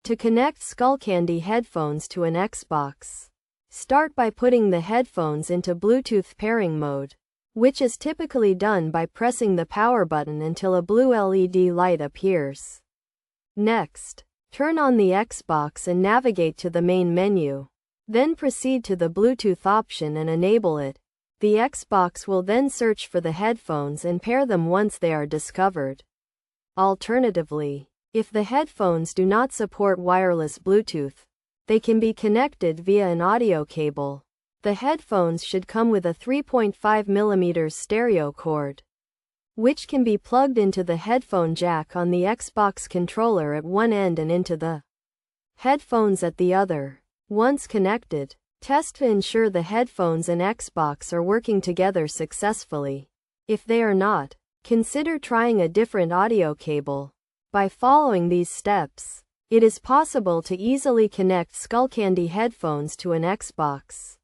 To connect Skullcandy headphones to an Xbox, start by putting the headphones into Bluetooth pairing mode, which is typically done by pressing the power button until a blue LED light appears. Next, turn on the Xbox and navigate to the main menu. Then proceed to the Bluetooth option and enable it. The Xbox will then search for the headphones and pair them once they are discovered. Alternatively, if the headphones do not support wireless Bluetooth, they can be connected via an audio cable. The headphones should come with a 3.5mm stereo cord, which can be plugged into the headphone jack on the Xbox controller at one end and into the headphones at the other. Once connected, test to ensure the headphones and Xbox are working together successfully. If they are not, consider trying a different audio cable. By following these steps, it is possible to easily connect Skullcandy headphones to an Xbox.